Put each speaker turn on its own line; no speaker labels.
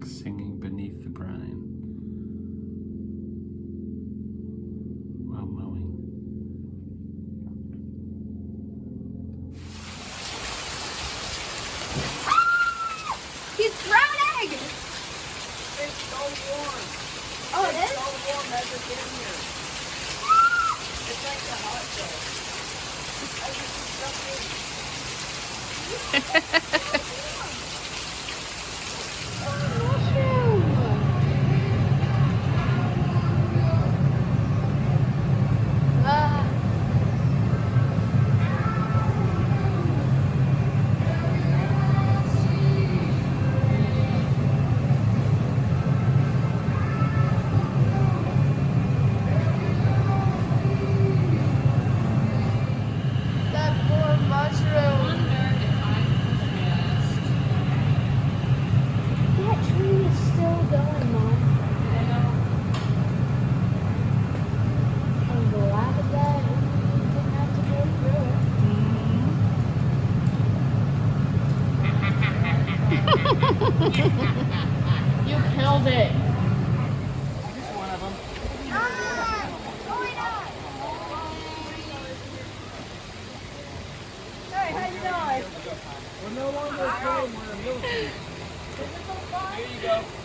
singing beneath the brine while mowing.
He's drowning!
It's so warm.
Oh, it
It's
is?
so warm as it's in here. It's like the hot dog. I just stuck in.
That poor mushroom. That tree is still going, Mom. I'm glad that we didn't have to go through it. You killed it.
Just one of them.
Hey, how you doing?
We're no longer playing. We're a military. Here you go.